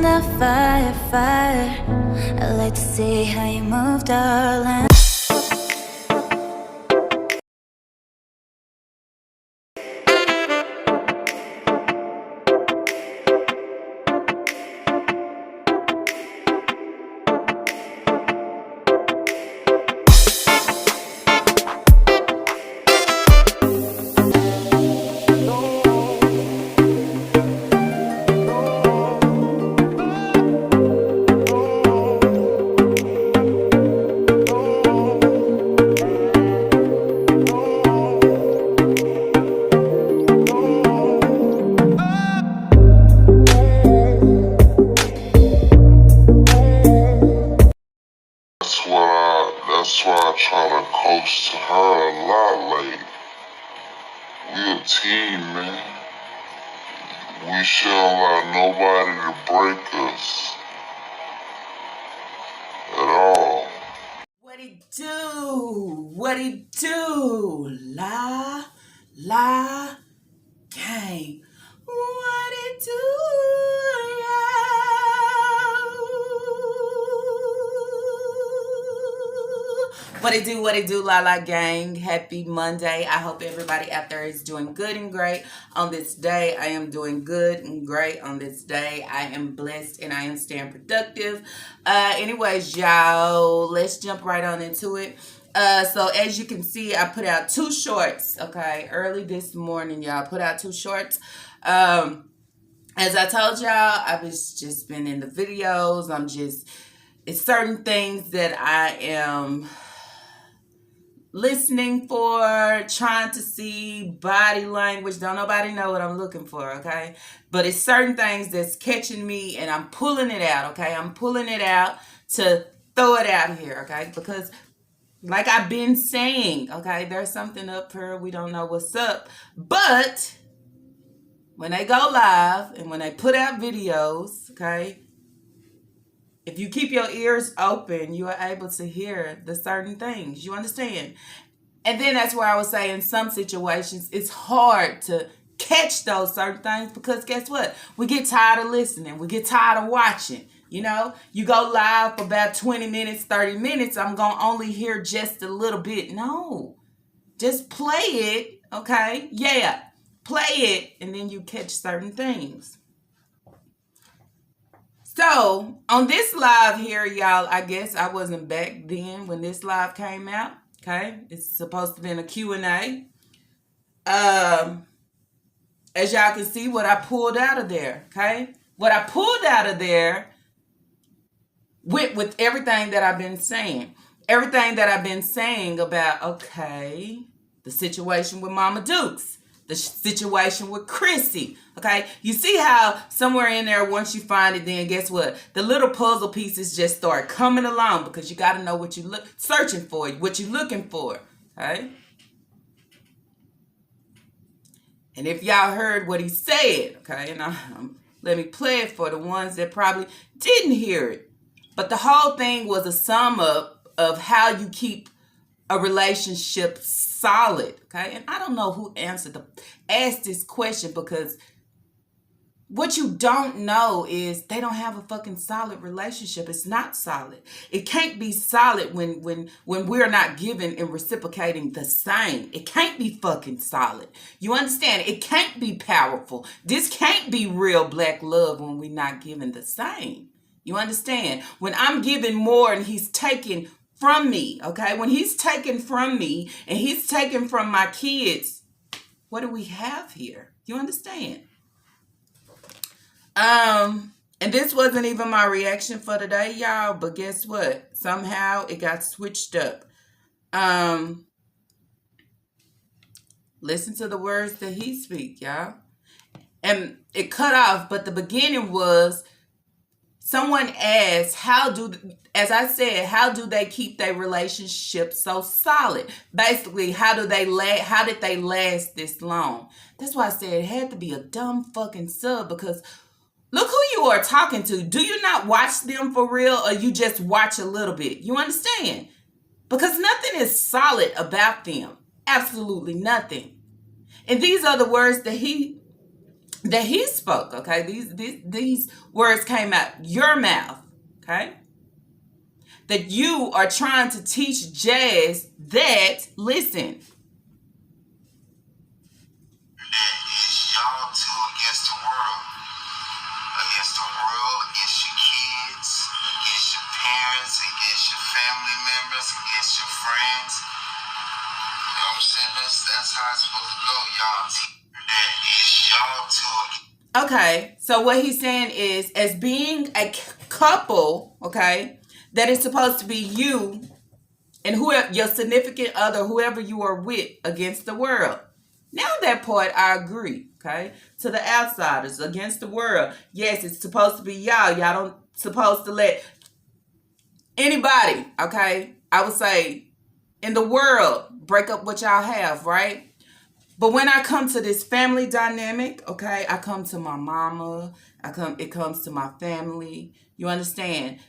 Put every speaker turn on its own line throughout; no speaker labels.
the fire, fire. I like to see how you move, darling.
That's why I try to coach to her a lot. Like, we a team, man. We shouldn't allow nobody to break us at all.
What it do? What it do? La gang. What it do, y'all? What it do, la gang. Happy Monday. I hope everybody out there is doing good and great on this day. I am doing good and great on this day. I am blessed and I am staying productive. Anyways, y'all, let's jump right on into it. So as you can see, I put out 2 shorts, okay, early this morning, y'all. Put out 2 shorts. As I told y'all, I was just been in the videos. It's certain things that I am listening for, trying to see, body language. Don't nobody know what I'm looking for, okay? But it's certain things that's catching me and I'm pulling it out, okay? I'm pulling it out to throw it out here, okay? Because like I've been saying, okay, there's something up here. We don't know what's up. But when they go live and when they put out videos, okay, if you keep your ears open, you are able to hear the certain things. You understand? And then that's where I was saying, in some situations, it's hard to catch those certain things because guess what? We get tired of listening. We get tired of watching. You know, you go live for about 20 minutes, 30 minutes. I'm going to only hear just a little bit. No, just play it. Okay. Yeah. Play it. And then you catch certain things. So on this live here, y'all, I guess I wasn't back then when this live came out. Okay. It's supposed to be in a Q&A. As y'all can see what I pulled out of there. Okay. What I pulled out of there with everything that I've been saying. Everything that I've been saying about, okay, the situation with Mama Dukes, the situation with Chrissy, okay? You see how somewhere in there, once you find it, then guess what? The little puzzle pieces just start coming along because you got to know what you searching for, what you're looking for, okay? And if y'all heard what he said, okay, and let me play it for the ones that probably didn't hear it. But the whole thing was a sum up of how you keep a relationship solid, okay? And I don't know who asked this question because what you don't know is they don't have a fucking solid relationship. It's not solid. It can't be solid when we're not giving and reciprocating the same. It can't be fucking solid. You understand? It can't be powerful. This can't be real black love when we're not giving the same. You understand? When I'm giving more and he's taking from me, okay? When he's taking from me and he's taking from my kids, what do we have here? You understand? And this wasn't even my reaction for today, y'all, but guess what? Somehow it got switched up. Listen to the words that he speak, y'all. And it cut off, but the beginning was someone asked, how do they keep their relationship so solid? Basically, how did they last this long? That's why I said it had to be a dumb fucking sub because look who you are talking to. Do you not watch them for real or you just watch a little bit? You understand? Because nothing is solid about them. Absolutely nothing. And these are the words that he that he spoke, okay? These words came out your mouth, okay? That you are trying to teach Jazz that, listen.
It's y'all two against the world. Against the world, against your kids, against your parents, against your family members, against your friends. You know what I'm saying? That's how it's supposed to go, y'all. That it's y'all two.
Okay, so what he's saying is, as being a couple, okay, that is supposed to be you and whoever your significant other, whoever you are with, against the world. Now that part I agree, okay? To the outsiders, against the world. Yes, it's supposed to be y'all. Y'all don't supposed to let anybody, okay, I would say, in the world break up what y'all have, right? But when I come to this family dynamic, okay, I come to my mama, it comes to my family, you understand?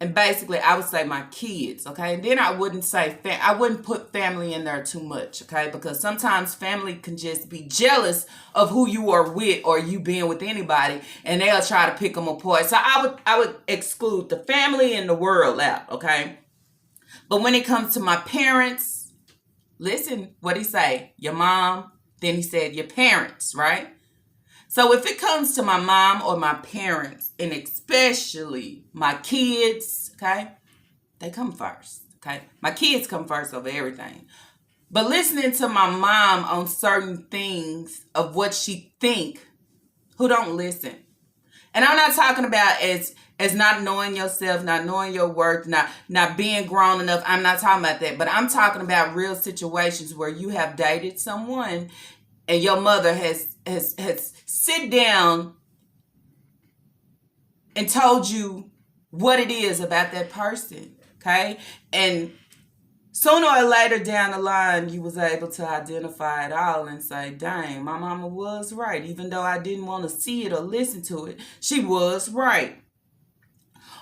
And basically, I would say my kids, okay? And then I wouldn't say, I wouldn't put family in there too much, okay? Because sometimes family can just be jealous of who you are with or you being with anybody, and they'll try to pick them apart. So I would exclude the family and the world out, okay? But when it comes to my parents, listen, what he say? Your mom, then he said your parents, right? So if it comes to my mom or my parents, and especially my kids, okay, they come first, okay? My kids come first over everything. But listening to my mom on certain things of what she think, who don't listen. And I'm not talking about as not knowing yourself, not knowing your worth, not being grown enough. I'm not talking about that. But I'm talking about real situations where you have dated someone and your mother has sit down and told you what it is about that person, okay? And sooner or later down the line, you was able to identify it all and say, dang, my mama was right. Even though I didn't want to see it or listen to it, she was right.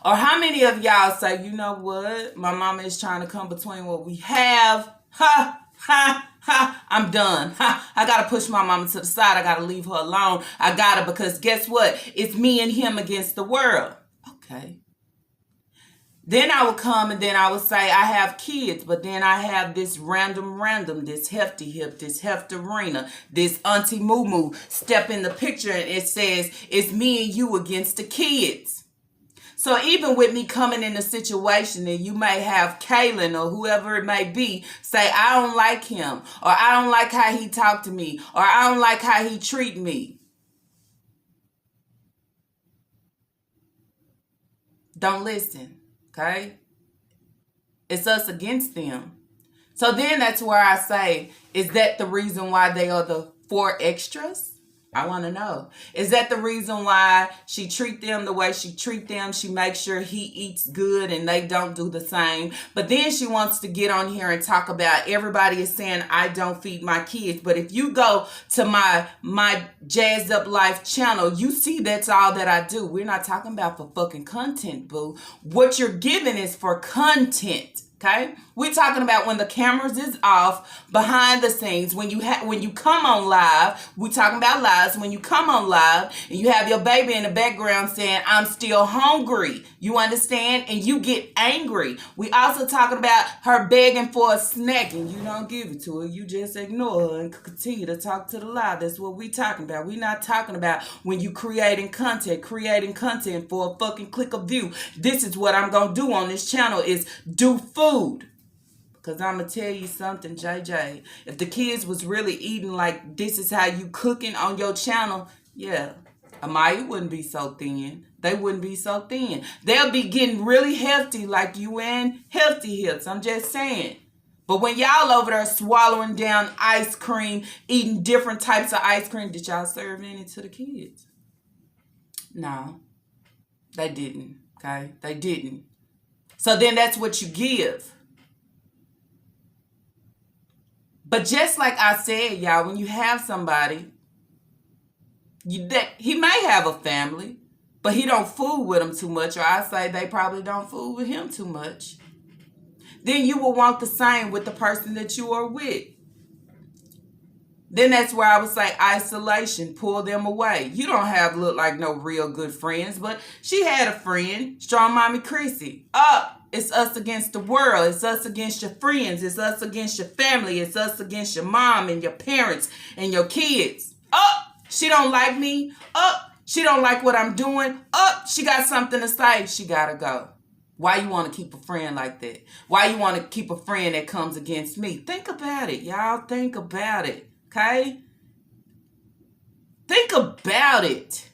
Or how many of y'all say, you know what? My mama is trying to come between what we have. Ha, ha, ha, I'm done. Ha, I got to push my mama to the side. I got to leave her alone. I got to, because guess what? It's me and him against the world. Okay. Then I would come and then I would say I have kids, but then I have this random, this hefty hip, this heftarina, this auntie moo moo step in the picture and it says it's me and you against the kids. So even with me coming in a situation and you may have Kaylin or whoever it may be say, I don't like him, or I don't like how he talked to me, or I don't like how he treat me. Don't listen, okay? It's us against them. So then that's where I say, is that the reason why they are the 4 extras? I want to know. Is that the reason why she treat them the way she treat them? She makes sure he eats good and they don't do the same. But then she wants to get on here and talk about everybody is saying I don't feed my kids. But if you go to my Jazzed Up Life channel, you see that's all that I do. We're not talking about for fucking content, boo. What you're giving is for content. Okay, we're talking about when the cameras is off, behind the scenes, when you come on live. We're talking about lives. When you come on live and you have your baby in the background saying, I'm still hungry. You understand? And you get angry. We also talking about her begging for a snack and you don't give it to her. You just ignore her and continue to talk to the live. That's what we talking about. We're not talking about when you creating content for a fucking click of view. This is what I'm going to do on this channel is do food. Because I'm going to tell you something, JJ. If the kids was really eating like this is how you cooking on your channel, yeah, Amaya wouldn't be so thin. They wouldn't be so thin. They'll be getting really healthy like you and healthy hips. I'm just saying. But when y'all over there swallowing down ice cream, eating different types of ice cream, did y'all serve any to the kids? No, they didn't. Okay, they didn't. So then that's what you give. But just like I said, y'all, when you have somebody, that he may have a family, but he don't fool with them too much, or I say they probably don't fool with him too much. Then you will want the same with the person that you are with. Then that's where I was like, isolation, pull them away. You don't have look like no real good friends, but she had a friend, Strong Mommy Chrissy. It's us against the world. It's us against your friends. It's us against your family. It's us against your mom and your parents and your kids. She don't like me. She don't like what I'm doing. She got something to say. She gotta go. Why you want to keep a friend like that? Why you want to keep a friend that comes against me? Think about it, y'all. Think about it. Okay? Think about it.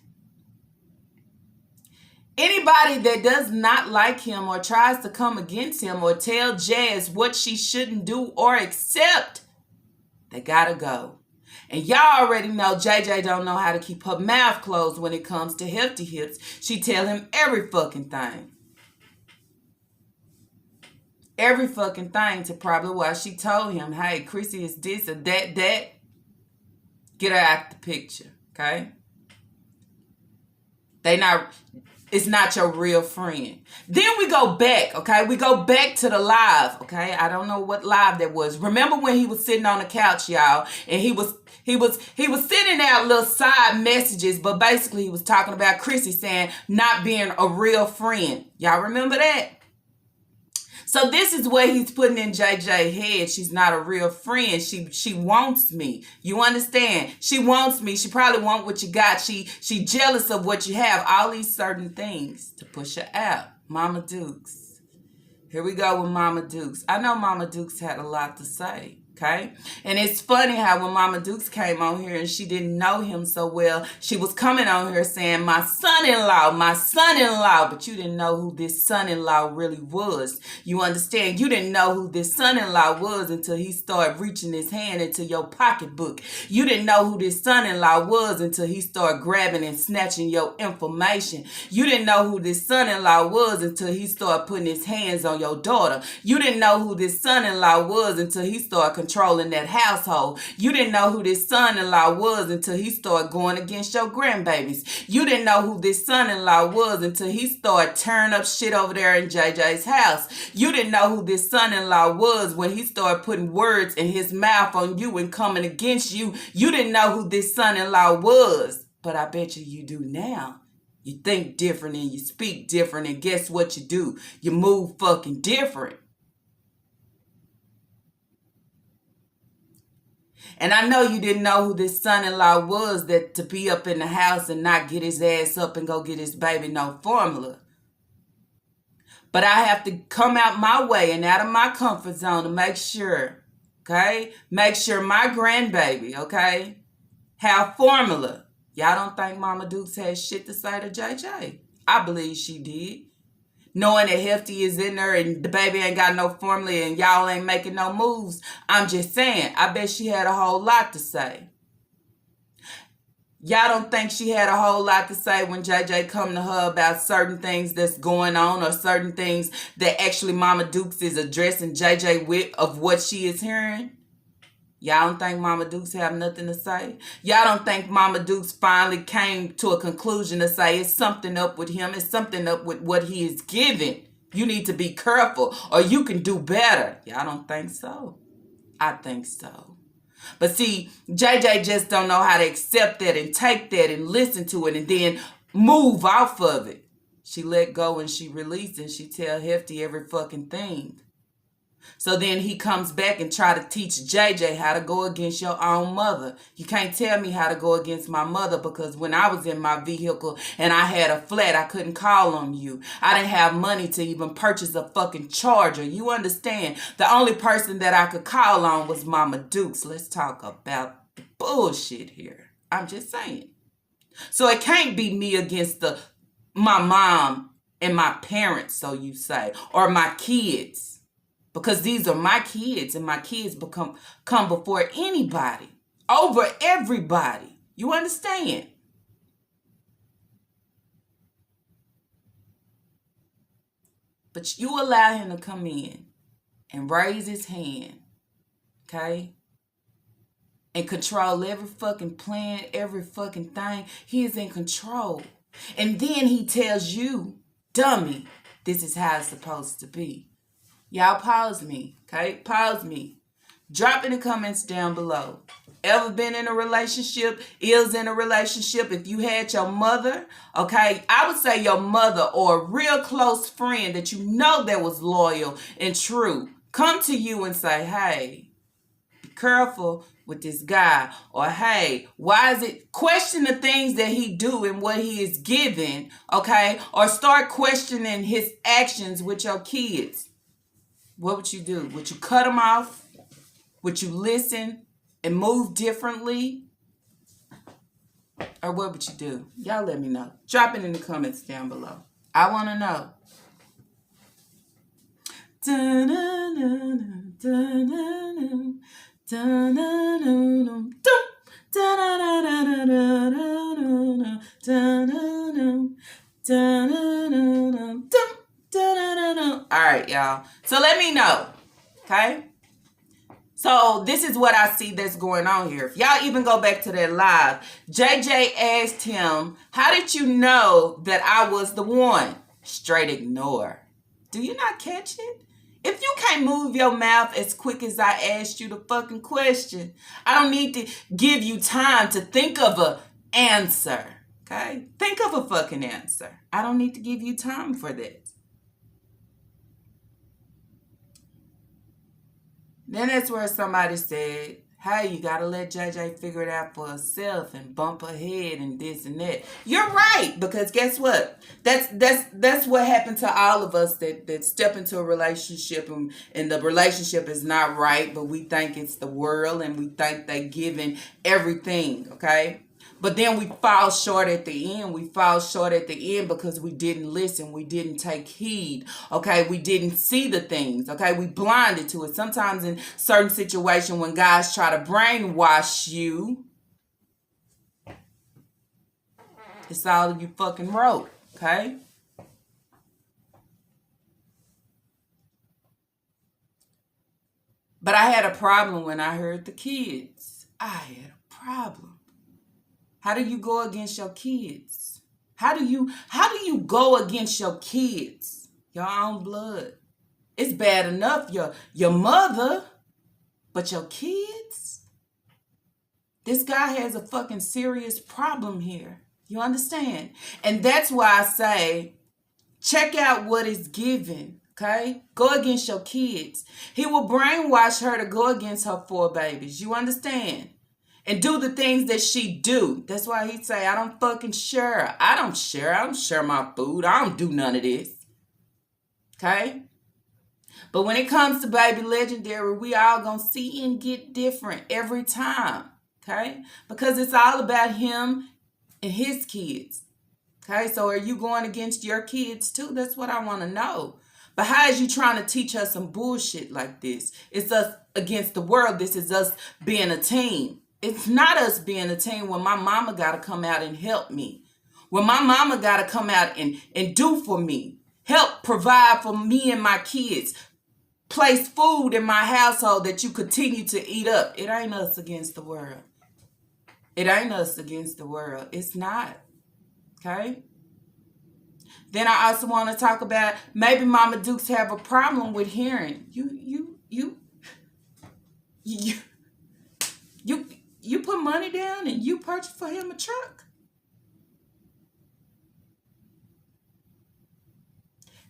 Anybody that does not like him or tries to come against him or tell Jazz what she shouldn't do or accept, they gotta go. And y'all already know JJ don't know how to keep her mouth closed when it comes to Hefty Hips. She tell him every fucking thing. Every fucking thing, to probably why she told him, hey, Chrissy is this or that. Get her out the picture, okay? It's not your real friend. Then we go back, okay? We go back to the live, okay? I don't know what live that was. Remember when he was sitting on the couch, y'all, and he was sending out little side messages, but basically he was talking about Chrissy saying not being a real friend. Y'all remember that? So this is what he's putting in JJ's head. She's not a real friend. She wants me. You understand? She wants me. She probably want what you got. She jealous of what you have. All these certain things to push her out. Mama Dukes. Here we go with Mama Dukes. I know Mama Dukes had a lot to say. Okay? And it's funny how when Mama Dukes came on here and she didn't know him so well, she was coming on here saying, my son-in-law, but you didn't know who this son-in-law really was. You understand? You didn't know who this son-in-law was until he started reaching his hand into your pocketbook. You didn't know who this son-in-law was until he started grabbing and snatching your information. You didn't know who this son-in-law was until he started putting his hands on your daughter. You didn't know who this son-in-law was until he started controlling that household. You didn't know who this son-in-law was until he started going against your grandbabies. You didn't know who this son-in-law was until he started tearing up shit over there in JJ's house. You didn't know who this son-in-law was when he started putting words in his mouth on you and coming against you. You didn't know who this son-in-law was, but I bet you do now. You think different and you speak different, and guess what you do? You move fucking different. And I know you didn't know who this son-in-law was, that to be up in the house and not get his ass up and go get his baby no formula. But I have to come out my way and out of my comfort zone to make sure, okay? Make sure my grandbaby, okay, have formula. Y'all don't think Mama Dukes had shit to say to JJ? I believe she did. Knowing that Hefty is in there and the baby ain't got no formula and y'all ain't making no moves. I'm just saying, I bet she had a whole lot to say. Y'all don't think she had a whole lot to say when JJ come to her about certain things that's going on or certain things that actually Mama Dukes is addressing JJ with of what she is hearing? Y'all don't think Mama Dukes have nothing to say? Y'all don't think Mama Dukes finally came to a conclusion to say it's something up with him, it's something up with what he is giving. You need to be careful or you can do better. Y'all don't think so? I think so. But see, JJ just don't know how to accept that and take that and listen to it and then move off of it. She let go and she released and she tell Hefty every fucking thing. So then he comes back and try to teach JJ how to go against your own mother. You can't tell me how to go against my mother because when I was in my vehicle and I had a flat, I couldn't call on you. I didn't have money to even purchase a fucking charger. You understand? The only person that I could call on was Mama Dukes. Let's talk about the bullshit here. I'm just saying. So it can't be me against my mom and my parents, so you say, or my kids. Because these are my kids and my kids come before anybody, over everybody. You understand? But you allow him to come in and raise his hand, okay? And control every fucking plan, every fucking thing. He is in control. And then he tells you, dummy, this is how it's supposed to be. Y'all pause me, okay? Pause me. Drop in the comments down below. ever been in a relationship, is in a relationship, if you had your mother, okay, I would say your mother or a real close friend that you know that was loyal and true, come to you and say, hey, be careful with this guy, or hey, why is it, question the things that he do and what he is giving, okay, or start questioning his actions with your kids. What would you do? Would you cut them off? Would you listen and move differently? Or what would you do? Y'all let me know. Drop it in the comments down below. I want to know. All right, y'all. So let me know. Okay? So this is what I see that's going on here. If y'all even go back to that live, JJ asked him, how did you know that I was the one? Straight ignore. Do you not catch it? If you can't move your mouth as quick as I asked you the fucking question, I don't need to give you time to think of an answer. Okay? Think of a fucking answer. I don't need to give you time for that. Then that's where somebody said, hey, you got to let JJ figure it out for herself and bump her head and this and that. You're right, because guess what? That's what happened to all of us that step into a relationship and the relationship is not right, but we think it's the world and we think they giving everything, okay? But then we fall short at the end. We fall short at the end because we didn't listen. We didn't take heed. Okay, we didn't see the things. Okay, we blinded to it. Sometimes in certain situations when guys try to brainwash you, it's all you fucking wrote. Okay? But I had a problem when I heard the kids. I had a problem. How do you go against your kids? How do you go against your kids? Your own blood. It's bad enough your mother, but your kids? This guy has a fucking serious problem here. You understand? And that's why I say, check out what is given. Okay? Go against your kids. He will brainwash her to go against her 4 babies. You understand? And do the things that she do. That's why he say, I don't fucking share. I don't share my food. I don't do none of this. Okay? But when it comes to Baby Legendary, we all gonna see and get different every time. Okay? Because it's all about him and his kids. Okay? So are you going against your kids too? That's what I want to know. But how is you trying to teach us some bullshit like this? It's us against the world. This is us being a team. It's not us being a team when my mama got to come out and help me. When my mama got to come out and do for me. Help provide for me and my kids. Place food in my household that you continue to eat up. It ain't us against the world. It ain't us against the world. It's not. Okay? Then I also want to talk about maybe Mama Dukes have a problem with hearing. You put money down and you purchase for him a truck.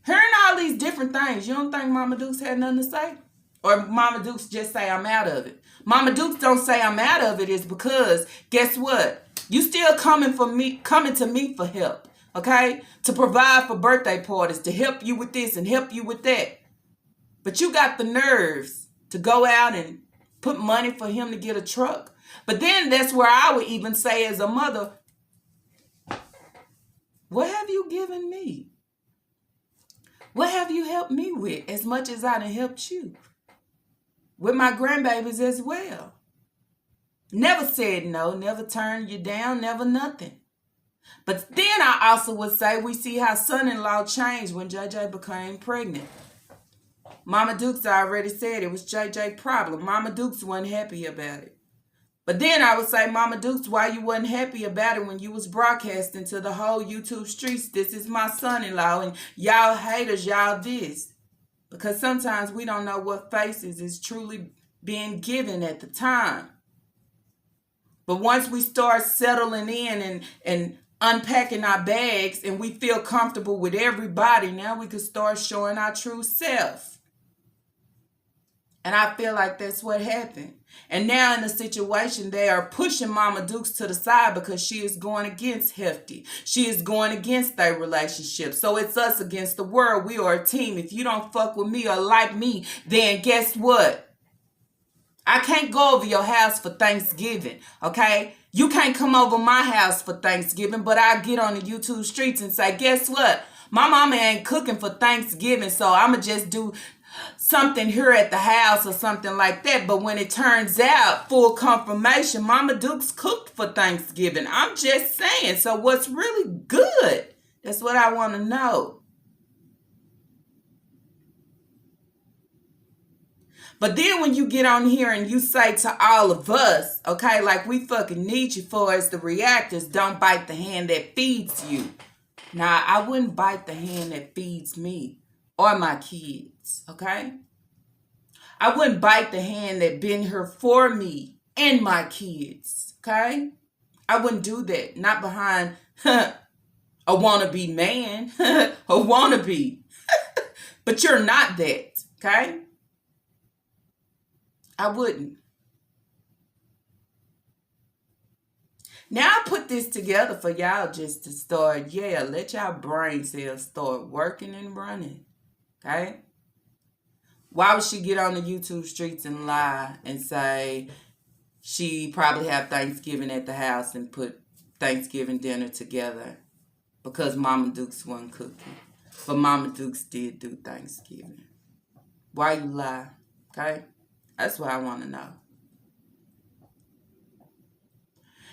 Hearing all these different things, you don't think Mama Dukes had nothing to say? Or Mama Dukes just say, I'm out of it. Mama Dukes don't say I'm out of it is because, guess what? You still coming to me for help, okay? To provide for birthday parties, to help you with this and help you with that. But you got the nerves to go out and put money for him to get a truck. But then that's where I would even say as a mother, what have you given me? What have you helped me with as much as I done helped you? With my grandbabies as well. Never said no, never turned you down, never nothing. But then I also would say we see how son-in-law changed when JJ became pregnant. Mama Dukes already said it was JJ's problem. Mama Dukes wasn't happy about it. But then I would say, Mama Dukes, why you wasn't happy about it when you was broadcasting to the whole YouTube streets, this is my son-in-law, and y'all haters, y'all this. Because sometimes we don't know what faces is truly being given at the time. But once we start settling in and unpacking our bags and we feel comfortable with everybody, now we can start showing our true self. And I feel like that's what happened. And now in the situation, they are pushing Mama Dukes to the side because she is going against Hefty. She is going against their relationship. So it's us against the world. We are a team. If you don't fuck with me or like me, then guess what? I can't go over your house for Thanksgiving, okay? You can't come over my house for Thanksgiving, but I get on the YouTube streets and say, guess what? My mama ain't cooking for Thanksgiving, so I'ma just do something here at the house or something like that. But when it turns out, full confirmation, Mama Dukes cooked for Thanksgiving. I'm just saying. So what's really good? That's what I want to know. But then when you get on here and you say to all of us, okay, like we fucking need you for as the reactors, don't bite the hand that feeds you. Now, I wouldn't bite the hand that feeds me or my kids, okay? I wouldn't bite the hand that been here for me and my kids, okay? I wouldn't do that. Not behind a wannabe man, a wannabe. But you're not that, okay? I wouldn't. Now I put this together for y'all just to start, let y'all brain cells start working and running, okay? Why would she get on the YouTube streets and lie and say she probably have Thanksgiving at the house and put Thanksgiving dinner together because Mama Dukes wasn't cooking? But Mama Dukes did do Thanksgiving. Why you lie? Okay? That's what I want to know.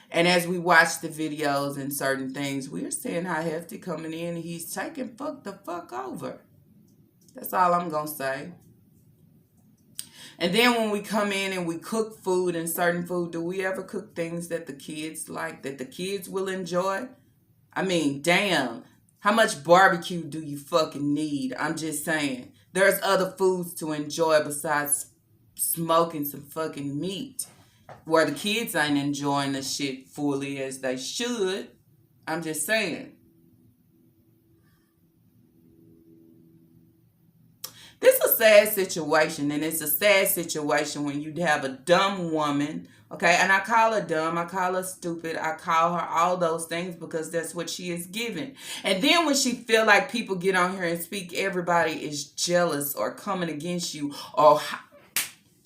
And as we watch the videos and certain things, we're seeing how Hefty coming in and he's taking the fuck over. That's all I'm going to say. And then when we come in and we cook food and certain food, do we ever cook things that the kids like, that the kids will enjoy? I mean, damn, how much barbecue do you fucking need? I'm just saying. There's other foods to enjoy besides smoking some fucking meat. Where the kids ain't enjoying the shit fully as they should. I'm just saying. This is a sad situation, and it's a sad situation when you have a dumb woman, okay? And I call her dumb, I call her stupid, I call her all those things because that's what she is given. And then when she feel like people get on here and speak, everybody is jealous or coming against you, or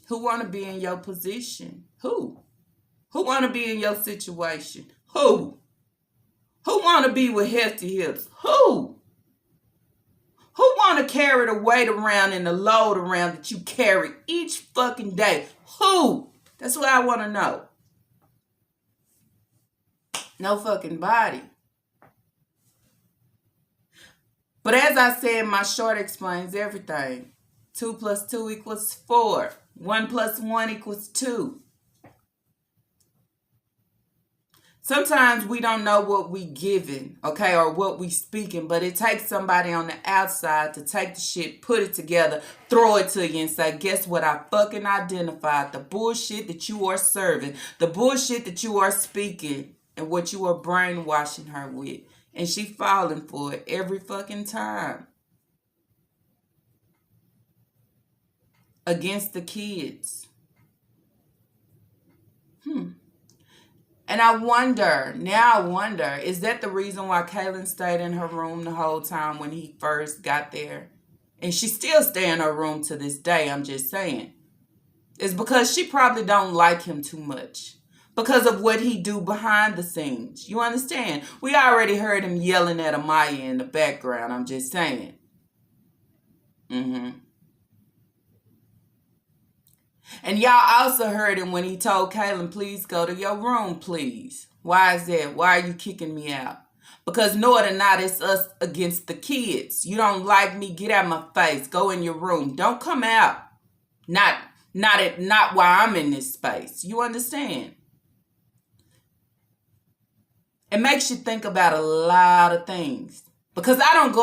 who want to be in your position? Who? Who want to be in your situation? Who? Who want to be with Hefty Hips? Who? Who want to carry the weight around and the load around that you carry each fucking day? Who? That's what I want to know. No fucking body. But as I said, my short explains everything. 2 + 2 = 4. 1 + 1 = 2. Sometimes we don't know what we giving, okay, or what we speaking, but it takes somebody on the outside to take the shit, put it together, throw it to you and say, guess what? I fucking identified the bullshit that you are serving, the bullshit that you are speaking, and what you are brainwashing her with. And she falling for it every fucking time. Against the kids. And I wonder, is that the reason why Kaylin stayed in her room the whole time when he first got there? And she still stay in her room to this day, I'm just saying. It's because she probably don't like him too much. Because of what he do behind the scenes. You understand? We already heard him yelling at Amaya in the background, I'm just saying. And y'all also heard him when he told Kaylin, please go to your room, please. Why is that? Why are you kicking me out? Because no or not, it's us against the kids. You don't like me, get out my face. Go in your room. Don't come out. Not while I'm in this space. You understand? It makes you think about a lot of things. Because I don't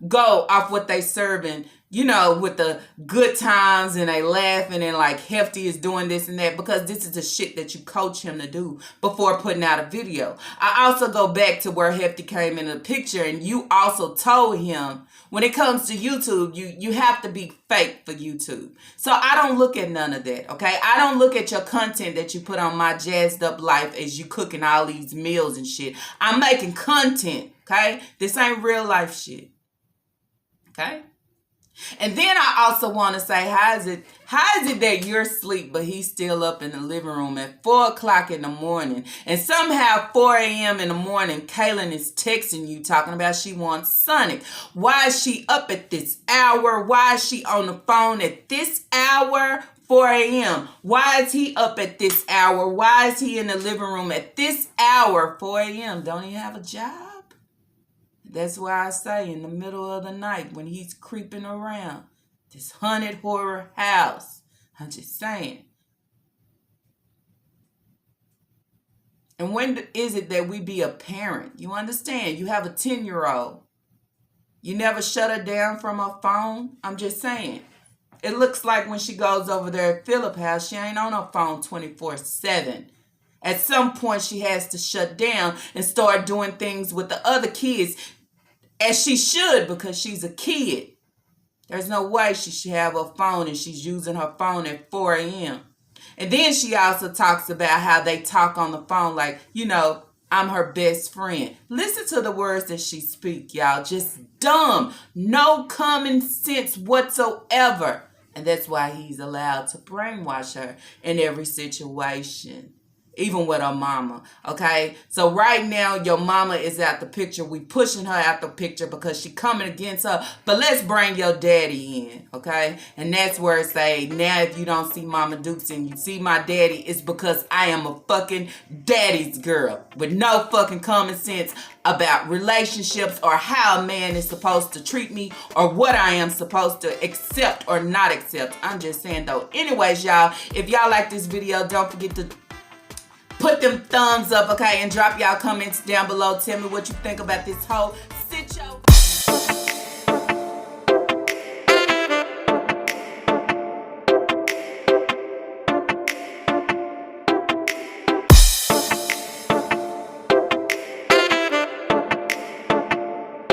go off what they serving, with the good times and they laughing and like Hefty is doing this and that, because this is the shit that you coach him to do before putting out a video. I also go back to where Hefty came in the picture, and you also told him when it comes to YouTube, you have to be fake for YouTube. So I don't look at none of that, okay? I don't look at your content that you put on My Jazzed Up Life as you cooking all these meals and shit. I'm making content, okay? This ain't real life shit, okay? And then I also want to say, how is it that you're asleep, but he's still up in the living room at 4 o'clock in the morning, and somehow 4 a.m. in the morning, Kaylin is texting you talking about she wants Sonic. Why is she up at this hour? Why is she on the phone at this hour? 4 a.m. Why is he up at this hour? Why is he in the living room at this hour, 4 a.m.? Don't he have a job? That's why I say in the middle of the night when he's creeping around this haunted horror house. I'm just saying. And when is it that we be a parent? You understand? You have a 10-year-old. You never shut her down from her phone. I'm just saying. It looks like when she goes over there at Phillip house, she ain't on her phone 24/7. At some point, she has to shut down and start doing things with the other kids, as she should, because she's a kid. There's no way she should have her phone and she's using her phone at 4 a.m. And then she also talks about how they talk on the phone like, I'm her best friend. Listen to the words that she speak, y'all. Just dumb. No common sense whatsoever. And that's why he's allowed to brainwash her in every situation. Even with her mama, okay? So right now, your mama is out the picture. We pushing her out the picture because she coming against her. But let's bring your daddy in, okay? And that's where it say, now if you don't see Mama Dukes and you see my daddy, it's because I am a fucking daddy's girl with no fucking common sense about relationships or how a man is supposed to treat me or what I am supposed to accept or not accept. I'm just saying though. Anyways, y'all, if y'all like this video, don't forget to put them thumbs up, okay? And drop y'all comments down below. Tell me what you think about this whole situation.